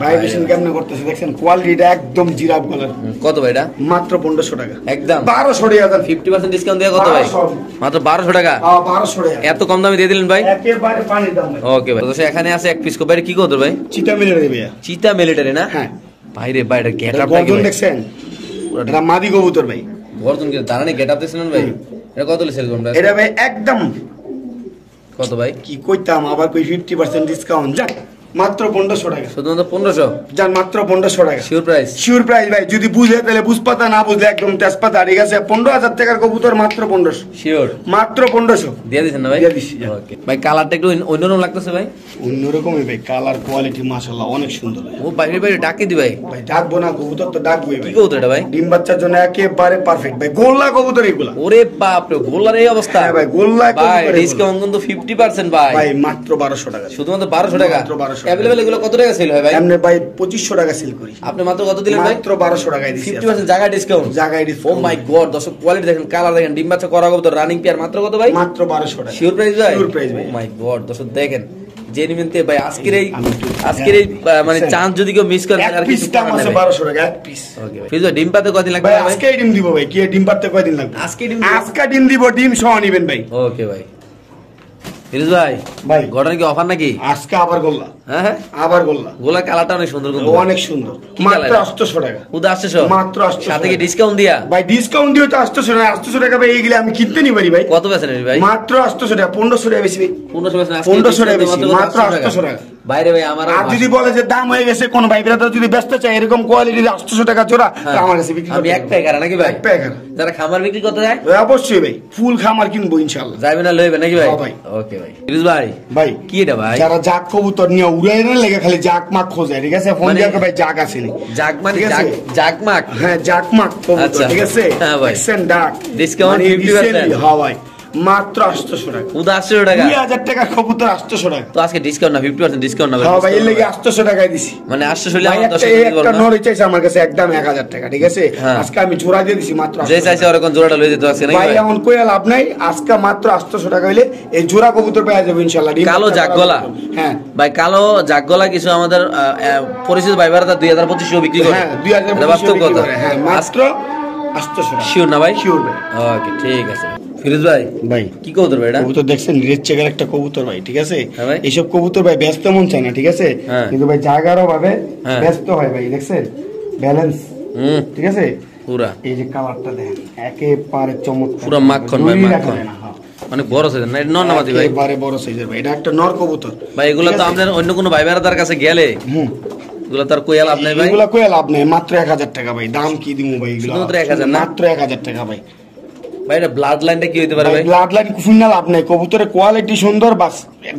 ভাইব্রেশন কেমনে করতেছে দেখছেন, কোয়ালিটিটা একদম জিরাফ কালার। কত ভাই এটা? মাত্র 1500 টাকা, একদম 1200 টাকা দেন। 50% ডিসকাউন্ট দিয়ে কত ভাই? 1200 মাত্র 1200 টাকা? 1200 টাকা, এত কম দামে দিয়ে দিলেন ভাই? একেবারে পানির দাম ভাই। ওকে ভাই, তো এখানে আছে এক পিস কবুতর, কি কবুতর ভাই? চিতা মিলে দেবে। চিতা মিলিটারি না? হ্যাঁ ভাই রে ভাই, এটা এটা গেটআপটা কি গর্জন ভাই? দেখছেন, এটা মাদি কবুতর ভাই। গর্জন কি দাঁড়ানি গেটআপ দেখছেন ভাই? এটা কত সেল করবেন? এটা ভাই একদম কত ভাই? কি কইতাম আবার, কই 50% ডিসকাউন্ট যাক মাত্র 1500 টাকা, শুধুমাত্র 1500? যান মাত্র 1500 টাকা শিওর প্রাইস? শিওর প্রাইস ভাই, যদি বুঝে তাহলে বুঝপাতা, না বুঝলে একদম তেজপাতা, ঠিক আছে 15000 টাকার কবুতর মাত্র 1500, শিওর মাত্র 1500 দিয়ে দিছেন না ভাই? দিয়ে দিছি, যান। ওকে ভাই, কালারটা একটু অন্যরকম লাগতেছে ভাই। অন্যরকমই ভাই, কালার কোয়ালিটি মাশাআল্লাহ অনেক সুন্দর ভাই। ও বাইরে বাইরে ডাকে দি ভাই। ভাই ডাকবো না, কবুতর তো ডাকবোই কি ভাই। কবুতর এটা ভাই? ডিম বাচ্চার জন্য একেবারে পারফেক্ট ভাই, গোল্লা কবুতর এগুলা। ওরে বাপ রে, গোল্লার এই অবস্থা? হ্যাঁ ভাই, গোল্লা ভাই কবুতর এগুলা। ডিসকাউন্ট কিন্তু 50% ভাই। ভাই মাত্র 1200 টাকা, শুধুমাত্র 1200 টাকা? মাত্র 1200 টাকা। अवेलेबल এগুলো কত টাকা সেল হয় ভাই? এমনি ভাই 2500 টাকা সেল করি, আপনি মাত্র কত দিলেন ভাই? মাত্র 1200 টাকায় দিছি। 50% জায়গা ডিসকাউন্ট? জায়গায় ও ডিসকাউন্ট, মাই গড, দর্শক কোয়ালিটি দেখেন, কালার দেখেন, ডিম বাচ্চা করা কবুতর, রানিং পেয়ার, মাত্র কত ভাই? মাত্র 1200 টাকা শিওর প্রাইস ভাই? শিওর প্রাইস ভাই। ও মাই গড, দর্শক দেখেন, জেনুইনতে ভাই, আজকের এই আমি একটু- মানে চান্স যদি কেউ মিস করেন এক আর পিস কিছু দাম করার আছে নেই ভাই। 1200 টাকা, এক পিস। ওকে ভাই, ফিরোজ ভাই, ডিম পাতে কতদিন লাগবে ভাই ভাই? আজকে ডিম দিব ভাই, কি ডিম পাতে কয়দিন লাগবে? আজকে ডিম দিব? আজকে ডিম দিব, ডিম সহ নিবেন ভাই। ওকে ভাই, ফিরোজ ভাই, ভাই ঘটনা কি অফার নাকি? আজকে আবার গোল্লা, হ্যাঁ হ্যাঁ, আবার গোল্লা, গোলা কালারটা অনেক সুন্দর কিন্তু। অনেক সুন্দর, কি মাত্র কালার? 800 টাকা। উদা আসছে সব? মাত্র 800 সাথে কি টাকা। ডিসকাউন্ট দিয়া? ভাই ডিসকাউন্ট দিও তো 800 টাকা, 800 টাকা ভাই এগুলো আমি কিনতে নি পারি ভাই। কত বেচেন ভাই? মাত্র 800 টাকা, 1500 টাকা বেশি ভাই। 1500 বেচেন? 1500 টাকা বেশি, মাত্র 800 টাকা। বাইরে ভাই আমার আর যদি বলে যে দাম হয়ে গেছে, কোন ভাই ব্রাদার যদি ব্যস্ত চায় এরকম কোয়ালিটির 800 টাকা জোড়া, তো আমার কাছে বিক্রি আমি করতে এক হবে। প্যাকেট নাকি ভাই? এক প্যাকেট। যারা খামার বিক্রি করতে যায় ভাই অবশ্যই ভাই, ফুল খামার কিনবো ইনশাআল্লাহ। যাইবে না লইবে নাকি ভাই? হ্যাঁ ভাই। ওকে ভাই, ফিরোজ ভাই, ভাই কি এটা ভাই? যারা জাক কবুতর নিয়ে উড়াই না লেগে খালি জাক মাক খোঁজে, ঠিক আছে ফোন মানে- দিয়ে ভাই জাক আসেনি। জাগ মানে ঠিক আছে? জাগমাক? হ্যাঁ জাক মাক কবুতর, আচ্ছা। ঠিক আছে হ্যাঁ ভাই। দেখছেন ডাক Discount 50%? হ্যাঁ ভাই, মাত্র 800 টাকা। উদা 800 টাকা? 2000 টাকা কবুতর 800 টাকা। তো আজকে ডিসকাউন্ট না, 50% ডিসকাউন্ট না হ্যাঁ ভাই, এর লেগে 800 টাকায় দিছি। মানে 800 হলে ভাই আমার একটা 10 এই দিতে পারবো একটা না? নড়ে চাইছে আমার কাছে একদম 1000 টাকা, ঠিক আছে হ্যাঁ। আজকে আমি জোড়া দিয়ে দিছি মাত্র যে 800 চাইছে টাকা। ওরকম জোড়াটা লই যেতে আজকে নাকি ভাই ভাই? এমন কইয়া লাভ নাই, আজকে মাত্র 800 টাকা হইলে এই জোড়া কবুতর পেয়ে যাবে ইনশাআল্লাহ। ডিম কালো বাচ্চা করা জাগগলা? কবুতর। হ্যাঁ ভাই কালো জাগগলা কিছু আমাদের পরিচিত ভাই ভাড়া 2500 বিক্রি করে। হ্যাঁ এটা 2025 বাস্তব বিক্রি কথা। করে, হ্যাঁ মাত্র 800 টাকা। শিওর না ভাই? শিওর ভাই। ওকে ঠিক আছে। ফিরোজ ভাই, ভাই কি কবুতর ভাই এটা? কবুতর দেখছেন, রেড চেকের একটা কবুতর ভাই, ঠিক আছে হ্যাঁ ভাই। এইসব কবুতর ভাই ব্যস্ত মন চায় না, ঠিক আছে হ্যাঁ। কিন্তু ভাই জায়গারও ভাবে হ্যাঁ। ব্যস্ত হয় ভাই, দেখছেন ব্যালেন্স, হুম, ঠিক আছে পুরা এই যে কালারটা দেখেন একেবারে চমৎকার, পুরা মাখন ভাই, দড়ি রাখা মাখন। যায় না, হ্যাঁ। মানে বড় সাইজ না, এটা নর নামাজি ভাই? একেবারে বড় সাইজের ভাই, এটা একটা নর কবুতর ভাই এগুলো ঠিক তো আছে? আপনার অন্য কোনো ভাই ভাড়াদার কাছে গেলে হুম এগুলো তার কোয়া লাভ নাই ভাই। এগুলা কইয়া লাভ নেই, মাত্র 1000 টাকা ভাই, দাম কি দিমু ভাই এগুলা? শুধুমাত্র 1000 না? মাত্র 1000 টাকা ভাই। ভাই এটা ব্লাড লাইনটা কি হইতে পারে ভাই? ব্লাড লাইন কুফিনা লাভ নাই, কবুতরের কোয়ালিটি সুন্দর, বাস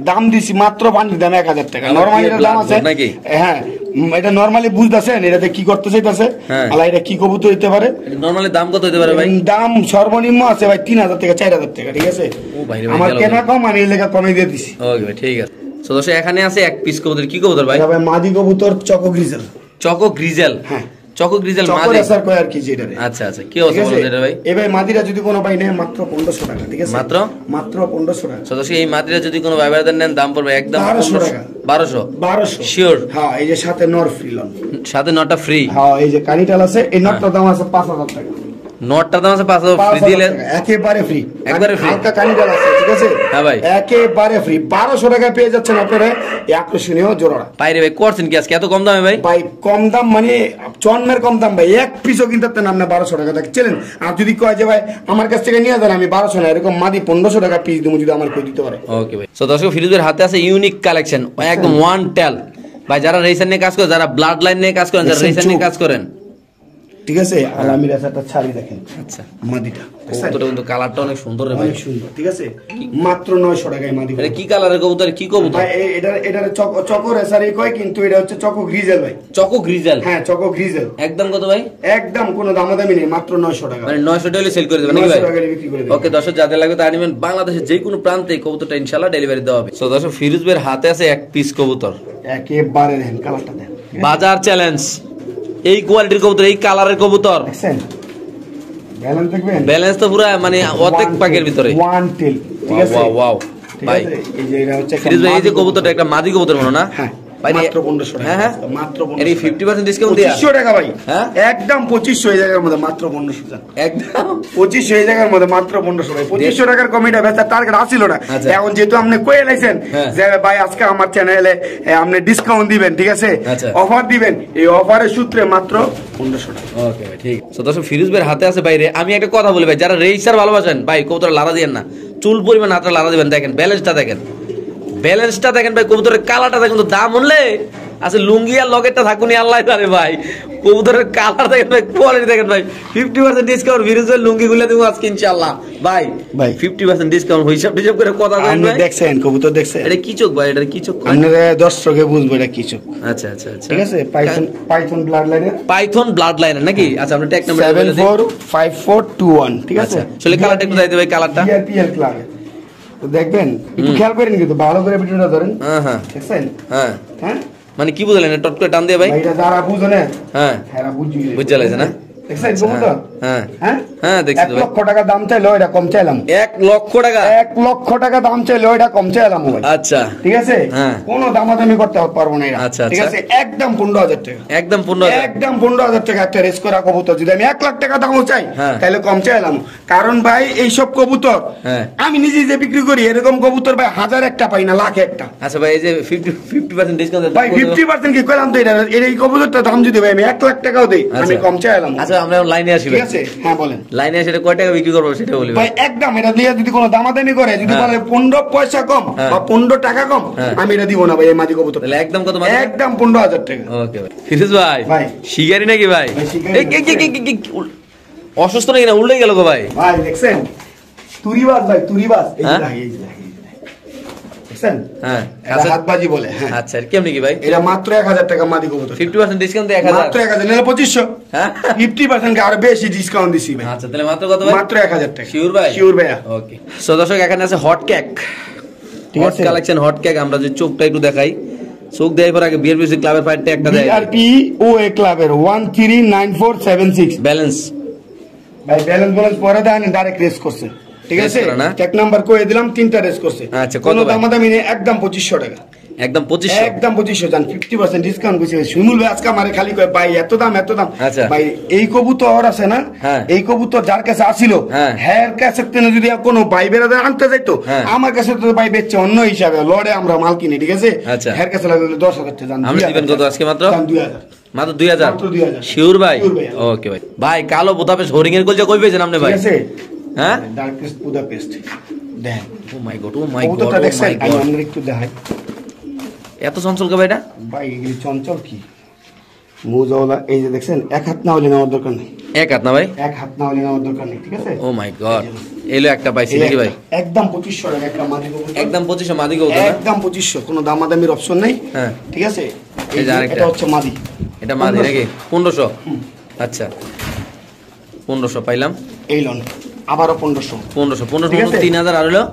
দাম দিছি মাত্র পানির দাম 1000 টাকা। নরমালি এর দাম আছে নাকি? হ্যাঁ, এটা নরমালি বুঝতেছেন এটাতে কি করতে চাইতাছে, হ্যাঁ। আলা এটা কি কবুতর হইতে পারে? এটা নরমালি দাম কত হইতে পারে ভাই? দাম সর্বনিম্ন আছে ভাই 3000 থেকে 4000 টাকা, ঠিক আছে? ও ভাই রে ভাই, আমার গেল কেনা ভাই। কম, আমি এই লেখা কমে দিয়ে দিছি। ওকে ভাই ঠিক আছে। সো দর্শক এখানে আছে এক পিস কবুতর, কি কবুতর ভাই? এটা ভাই মাদি কবুতর চকো গ্রিজেল। Choco grizzle. হ্যাঁ, চকো গ্রিজেল চকো মাদি। রেসার কয় আর কি যেটারে। আচ্ছা আচ্ছা, কি অবস্থা বলেন এটা ভাই? এই ভাই মাদিরা যদি কোনো ভাই নেয় মাত্র 1500 টাকা, ঠিক আছে? মাত্র? মাত্র 1500 টাকা। সো দর্শক এই মাদিরা যদি কোনো ভাই ভাইদের নেন দাম পড়বে একদম 1200 টাকা। 1200 1200 শিওর? হ্যাঁ, এই যে সাথে নর ফ্রি লন। সাথে নটটা ফ্রি? হ্যাঁ, এই যে কানিটাল আছে, এই নটটার দাম আছে 5000 টাকা। নটটার দাম আছে 500 ফ্রি 5000 দিলেন? টাকা, একেবারে ফ্রি। একবারে free? হালকা কানিটাল আছে, ঠিক আছে? হ্যাঁ ভাই। একেবারে ফ্রি 1200 টাকা পেয়ে যাচ্ছেন আপনারা এই আকর্ষণীয় জোড়াটা। পাইরে ভাই করছেন কি আজকে এত কম দামে ভাই? ভাই কম দাম মানে চন্মের কম দাম ভাই, এক পিসও কিনতে পারতেন আপনি 1200 টাকা থেকে চলেন। আর যদি কয় যে ভাই আমার কাছ থেকে নিয়ে যান, আমি 1200 না, এরকম মাদি 1500 টাকা পিস দেবো যদি আমার কেউ দিতে পারে। ওকে ভাই। সো দর্শক ফিরোজের হাতে আছে ইউনিক কালেকশন, একদম ওয়ান টেল ভাই। যারা রেসার নিয়ে কাজ করেন, যারা ব্লাড লাইন নিয়ে কাজ করেন, যারা রেসার নিয়ে কাজ করেন, ঠিক আছে? আলামির একটা ছাড়ি দেখেন, আচ্ছা মাদিটা কবুতরটা কিন্তু কালারটা অনেক সুন্দর রে ভাই। অনেক সুন্দর, ঠিক আছে? মাত্র 900 টাকায় মাদি। এটা কি কালারের কবুতর, কি কবুতর? ভাই এটা চকো রেসারই কয়, কিন্তু এটা হচ্ছে চকো গ্রিজেল ভাই। Choco grizzle? হ্যাঁ, চকো গ্রিজেল। একদম কত ভাই? একদম কোনো দামাদামি নেই, মাত্র 900 টাকা। মানে 900 টাকা সেল করে দেবেন নাকি ভাই? 900 টাকা বিক্রি করে দেব। ওকে দর্শক যাদের লাগবে তারা নেবেন, বাংলাদেশের যে কোনো প্রান্তে কবুতরটা ইনশাআল্লাহ ডেলিভারি দেওয়া হবে। সো দর্শক ফিরোজ ভাইয়ের হাতে আছে এক পিস কবুতর, একেবারে দেখেন কালারটা দেন, বাজার চ্যালেঞ্জ। এই কোয়ালিটির কবুতর, এই কালারের কবুতর, দেখছেন? ব্যালেন্স দেখবেন, ব্যালেন্স তো পুরো মানে অর্ধেক পাকের ভিতরে। ওয়ান টেল, ঠিক আছে? ওয়াও ওয়াও ঠিক ভাই। আছে? এই যে এটা হচ্ছে ফিরোজ ভাই এই যে কবুতরটা একটা মাদি কবুতর মনে না? হ্যাঁ, ভাই মাত্র 1500 টাকা। হ্যাঁ হ্যাঁ, মাত্র এর 1500 50% ডিসকাউন্ট দেয়া? 2500 টাকা ভাই। হ্যাঁ? একদম 2500 এই জায়গার মধ্যে মাত্র 1500 টাকা। একদম 2500 এই জায়গার মধ্যে মাত্র 1500 টাকা। 2500 টাকার কমিটা বেচার টার্গেট আসিল না। আচ্ছা। এখন যেহেতু আপনি কয়ে লাইছেন হ্যাঁ। যে ভাই আজকে আমার চ্যানেলে আপনি ডিসকাউন্ট দিবেন, ঠিক আছে? আচ্ছা। অফার দিবেন, এই অফারের সূত্রে মাত্র 1500 টাকা। ওকে ভাই ঠিক। সো দর্শক ফিরোজ ভাইয়ের হাতে আছে বাইরে। আমি একটা কথা বলি ভাই, যারা রেসার ভালোবাসেন ভাই কবুতর লাড়া দিবেন না, চুল পরিমাণ হাতটা লাড়া দিবেন। দেখেন ব্যালেন্সটা দেখেন, ব্যালেন্সটা দেখেন ভাই, কবুতরের কালারটা দেখেন। তো দাম উনলে আচ্ছা লুঙ্গি আর লকেটটা থাকুনি আল্লাহ জানে ভাই। কবুতরের কালার দেখেন ভাই, কোয়ালিটি দেখেন ভাই। 50% ডিসকাউন্ট ফিরোজ ভাই লুঙ্গি গুলো দেবো আজকে ইনশাআল্লাহ ভাই। ভাই 50% ডিসকাউন্ট হিসাব টিসাব করে কথা বলেন আপনি ভাই। দেখছেন কবুতর দেখছেন? এটা কি চোখ ভাই, এটা কি চোখ? আপনারা দর্শকে বুঝবো এটা কি চোখ। আচ্ছা আচ্ছা আচ্ছা ঠিক আছে? পাইথন ব্লাড লাইনের পাইথন ব্লাড লাইনার নাকি? আচ্ছা আমরা ট্যাগ নাম্বার 745421, ঠিক আছে? আচ্ছা চলে কালারটা একটু দিতে ভাই, কালারটা বিআরপিএল ক্লাব। তো দেখবেন একটু খেয়াল করেন, কিন্তু ভালো করে ভিডিওটা ধরেন। হ্যাঁ হ্যাঁ দেখছেন? হ্যাঁ। হ্যাঁ মানে কি বুঝলেন, টট করে টান দিয়ে ভাই? ভাই এটা যারা বুঝে না, হ্যাঁ হ্যাঁ বুঝি বুঝতে লাগছে না? দেখছেন কবুতর? হ্যাঁ হ্যাঁ হ্যাঁ দেখছি 1 তো ভাই। লক্ষ টাকা দাম চাইলো, এটা কম চাইলাম। 1 লক্ষ টাকা? 1 লক্ষ টাকা দাম চাইলো, এটা কম চাইলাম ভাই। আচ্ছা ঠিক আছে? হ্যাঁ। কোনো দামাদামি করতে পারবো না এটা। আচ্ছা, ঠিক আচ্ছা। আছে? একদম 15000 টাকা। একদম 15,000? একদম 15000 টাকা একটা রেস করা কবুতর। যদি আমি 1 লাখ টাকা দামও চাই হ্যাঁ। তাহলে কম চাইলাম। কারণ ভাই এইসব কবুতর হ্যাঁ। আমি নিজে যে বিক্রি করি, এরকম কবুতর ভাই 1000 একটা পাই না, লাখ একটা। আচ্ছা ভাই এই যে 50% ডিসকাউন্ট ভাই 50% কি কইলাম তো, এটা এই কবুতরটা দাম যদি ভাই আমি 1 লাখ টাকাও দেই, আমি কম চাইলাম। আচ্ছা আমরা লাইনে আসি ঠিক ভাই। আছে? হ্যাঁ বলেন লাইনে এসে এটা কয় টাকা বিক্রি করবো সেটা বলি ভাই। ভাই। একদম এটা দিয়ে যদি কোনো দামাদামি করে, যদি হ্যাঁ। বলে 15 পয়সা কম হ্যাঁ। বা 15 টাকা কম, হ্যাঁ। আমি এটা দিব না ভাই এই মাদি কবুতর। তাহলে একদম কত মাত্র? একদম 15000 টাকা। ওকে ভাই। ফিরোজ ভাই ভাই। শিকারি নাকি ভাই? ভাই, শিকারি এই অসুস্থ নাকি না, উল্টে গেল গো ভাই? ভাই দেখছেন তুরিবাজ ভাই, তুরিবাজ। এই যে হ্যাঁ? দেখেন, এই যে দেখেন, এই যে দেখেন। দেখছেন? হ্যাঁ এটা আচ্ছা হাতবাজি বলে। হ্যাঁ। আচ্ছা কেমনি কি ভাই? এটা মাত্র 1000 টাকা মাদি কবুতর। 50% ডিসকাউন্ট দিয়ে 1000? মাত্র 1000, নিলে 2500। হ্যাঁ 50% কে আরো বেশি ডিসকাউন্ট দিছি ভাই। আচ্ছা তাহলে মাত্র কত ভাই? মাত্র 1000 টাকা। শিওর ভাই? শিওর ভাইয়া। ওকে। সো দর্শক এখানে আছে হট কেক, ঠিক হট আছে? Collection hot cake. আমরা যে চোখটা একটু দেখাই, চোখ দেওয়ার পর আগে বিআরপিসি ক্লাবের ফাইটটা একটা দেয়। বিআরপি ওএ ক্লাবের 139476 ব্যালেন্স ভাই। ব্যালেন্স পরে দেন, ডাইরেক্ট রেস করছে। ঠিক Race আছে? করে না? এক নাম্বার কয়ে দিলাম, 3টা রেস করছে। আচ্ছা, কত কোনো ভাই? দামাদামি নেই, একদম 2500 টাকা। একদম 2500? একদম 2500 জান, 50% ডিসকাউন্ট কইছে। শিমুল ভাই আজকে আমারে খালি কয় ভাই এত দাম এত দাম। আচ্ছা। ভাই এই কবুতর আছে না, হ্যাঁ। এই কবুতর যার কাছে আসিল, হ্যাঁ। হের কাছে থেকে যদি কোনো ভাই বেরাদার আনতে যাইতো, হ্যাঁ। আমার কাছে তো ভাই বেচছে অন্য হিসাবে, লড়ে আমরা মাল কিনি। ঠিক আছে? আচ্ছা। হের কাছে লাগলে 10000 টাকা জান। আপনি দিবেন কত আজকে মাত্র? 2000। মাত্র 2000? মাত্র 2000। শিওর ভাই? শিওর ভাই। ওকে ভাই। ভাই কালো বুদাপেস্ট হরিং এর কলজা কই পেয়েছেন আপনি ভাই? ঠিক আছে? হ্যাঁ? ডার্কেস্ট বুদাপেস্ট দেখেন। ও মাই গড, ও মাই গড, কবুতরটা ও দেখছেন? মাই আমি গড। আপনাদের একটু দেখাই এত চঞ্চল কে ভাই এটা? ভাই, এগুলি চঞ্চল কি মুজাওয়ালা এই যে দেখছেন, এক হাত না হলে নেওয়ার দরকার নেই। এক হাত না ভাই? এক হাত না হলে নেওয়ার দরকার নেই, ঠিক আছে? ও মাই গড, এলো একটা পাইছি নাকি ভাই? একদম 2500 টাকা একটা মাদি কবুতর। একদম 2500 মাদি কবুতর না? একদম 2500, কোনো দামাদামির অপশন নেই। হ্যাঁ ঠিক আছে। এই যে আরেকটা, এটা হচ্ছে মাদি। এটা মাদি নাকি? 1500। আচ্ছা 1500 পাইলাম। এই লোন আবারও 1500 1500 3000 আর হলো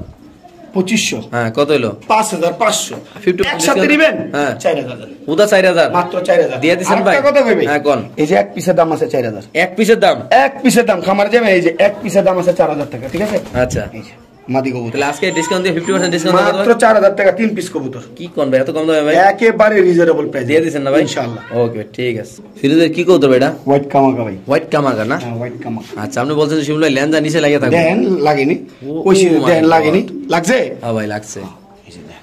2500। হ্যাঁ কত হলো? 5500। 50% একসাথে দিবেন? হ্যাঁ 4000। উদা 4000 মাত্র 4000 দিয়ে দিছেন ভাই? আরেকটা কথা কইবে? হ্যাঁ কোন? এই যে এক পিসের দাম আছে 4000। এক পিসের দাম? এক পিসের দাম খামার যাবে, এই যে এক পিসের দাম আছে 4000 টাকা, ঠিক আছে? আচ্ছা এই যে মাদি কবুতর তাহলে আজকে ডিসকাউন্ট দিয়ে 50% ডিসকাউন্ট দিয়ে মাত্র 4000 টাকা 3 পিস কবুতর। কি কোন ভাই এত কম দামে ভাই? একেবারে রিজনেবল প্রাইস দিয়ে দিবেন না ভাই? ইনশাআল্লাহ। ওকে ঠিক আছে। ফিরোজের কি কবুতর ভাই এটা? হোয়াইট কামাকা ভাই। হোয়াইট কামাগা না? হ্যাঁ হোয়াইট কামাকা। আচ্ছা আপনি বলছেন যে শিমুল ভাই লেনজা নিচে লাগিয়ে থাকবে? দেন লাগেনি, ও- কইছি ও my দেন God। লাগেনি, লাগছে? হ্যাঁ ভাই লাগছে। এই যে দেন,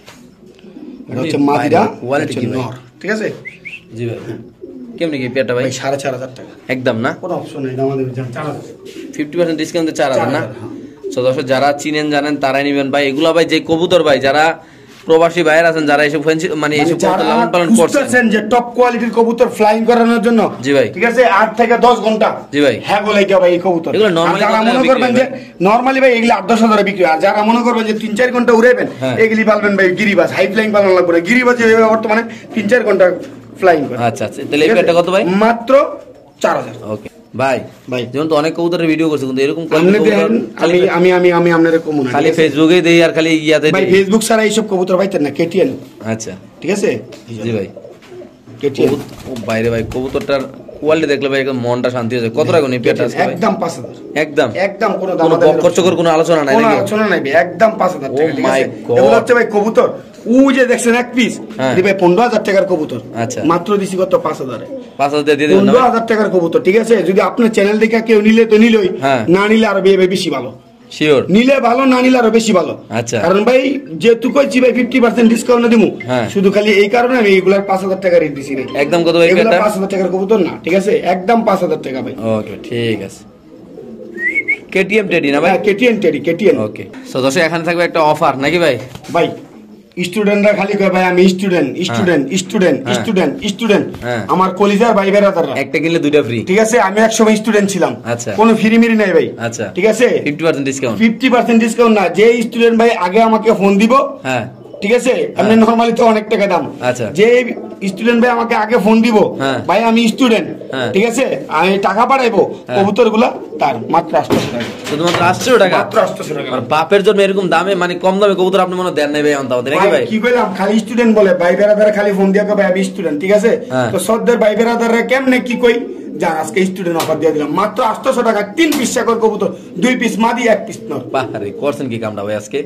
এটা হচ্ছে মাদিরা, কোয়ালিটি কি ভাই? নর, ঠিক আছে? জি ভাই কেমনি কি পেয়ারটা ভাই? ভাই 4500 টাকা। একদম না? কোনো অপশন নাই, আমাদের 4000। 50% ডিসকাউন্ট 4000 না? 4000, হ্যাঁ। সো দর্শক যারা চিনেন জানেন তারাই নেবেন ভাই। এগুলা ভাই যে কবুতর ভাই, যারা প্রবাসী ভাইয়ের আছেন, যারা এসব মানে এসব কবুতর যারা লালন পালন করছেন, খুঁজতেছেন যে টপ কোয়ালিটির কবুতর ফ্লাইং করানোর জন্য, জি ভাই। ঠিক আছে, 8 থেকে 10 ঘন্টা, জি ভাই। হ্যাঁ বলে কি ভাই এই কবুতর এগুলো normally আর যারা কত মনে টাকা করবেন বিক্রি যে নরমালি ভাই এগুলো 8-10 হাজারে বিক্রি হয়, আর যারা মনে করবেন যে 3-4 ঘন্টা উড়াবেন, হ্যাঁ। এগুলি পালবেন ভাই গিরিবাজ, হাই ফ্লাইং পালন লাগবে না। গিরিবাজ এভাবে বর্তমানে 3-4 ঘন্টা ফ্লাইং করে। আচ্ছা আচ্ছা তাহলে এই পেয়ারটা কত ভাই? মাত্র 4000। ওকে ভাই। ভাই। যেমন তো অনেক কবুতরের ভিডিও করছে কিন্তু এরকম আপনি quality কবুতর দেন, আমি আপনাদের কমু না, খালি ঠিক আছে? ফেসবুকে দেই আর খালি ইয়াতে ভাই দেই। ফেসবুক ছাড়া এইসব কবুতর পাইতেন না, কেটিএন, আচ্ছা ঠিক আছে? জি ভাই। কেটিএন ও বাইরে ভাই কবুতরটার কোয়ালিটি দেখলে ভাই একদম মনটা শান্তি হয়ে যায়। কত রাখুন এই পেয়ারটা আজকে ভাই? একদম 5000। একদম একদম কোনো কোনো দামাদামি বকরচকর কোনো আলোচনা নাই কোনো নাকি? আলোচনা নাই ভাই, একদম 5000 Oh টাকা, ঠিক my আছে? God. এগুলো হচ্ছে ভাই কবুতর, ও যে দেখছেন এক পিস, হ্যাঁ। দিবে 15000 টাকার কবুতর। আচ্ছা। মাত্র দিছি কত? 5000 এ। 5000 দিয়ে দিবেন না ভাই? 15000 টাকার কবুতর, ঠিক আছে? যদি আপনার চ্যানেল দেখে কেউ নিলে তো নিলই, হ্যাঁ। না নিলে আরো বেশি ভালো। শিওর। নিলে ভালো, না নিলে আরো বেশি ভালো। আচ্ছা। কারণ ভাই যেহেতু কইছি ভাই 50% ডিসকাউন্ট দিমু, হ্যাঁ। শুধু খালি এই কারণে আমি এগুলার 5000 টাকা রেট দিছি ভাই। একদম কত ভাই এগুলা পেয়ারটা? 5000 টাকার কবুতর না, ঠিক আছে? একদম 5000 টাকা ভাই। ওকে ঠিক আছে। কেটিএম টেডি না ভাই? হ্যাঁ KTN teddy, KTN. Okay so দর্শক এখানে থাকবে একটা অফার নাকি ভাই? ভাই স্টুডেন্টরা খালি কয় ভাই আমি স্টুডেন্ট। হ্যাঁ। আমার কলিজার ভাই বেরাদাররা, একটা কিনলে দুইটা ফ্রি। ঠিক আছে? আমি একসময় স্টুডেন্ট ছিলাম, আচ্ছা। কোনো ফ্রি মিরি নাই ভাই, আচ্ছা। ঠিক আছে? 50% ডিসকাউন্ট। 50% ডিসকাউন্ট না, যে স্টুডেন্ট ভাই আগে আমাকে ফোন দিব, হ্যাঁ ঠিক আছে? আপনি নরমালি তো অনেক টাকা দাম, আচ্ছা। যে স্টুডেন্ট ভাই আমাকে আগে ফোন দিব, হ্যাঁ। ভাই আমি স্টুডেন্ট, হ্যাঁ। ঠিক আছে, আমি টাকা পাঠাইবো, হ্যাঁ। কবুতর গুলা তার মাত্র 800 টাকা, শুধুমাত্র 800 টাকা? মাত্র 800 টাকা। আর বাপের জন্য এরকম দামে মানে কম দামে কবুতর আপনি মনে হয় দেন নাই ভাই অন্তা নাকি ভাই ভাই? কি কইলাম, খালি স্টুডেন্ট বলে ভাই বেরাদার খালি ফোন দিয়া কয় ভাই আমি স্টুডেন্ট, ঠিক আছে? হ্যাঁ। তো সদ্যের ভাই বেরাদাররা কেমনে কি কই, যান আজকে স্টুডেন্ট অফার দিয়ে দিলাম মাত্র 800 টাকা, 3 পিস চাকর কবুতর, 2 পিস মাদি 1 পিস নর। বাহারে করছেন কি কামটা ভাই আজকে?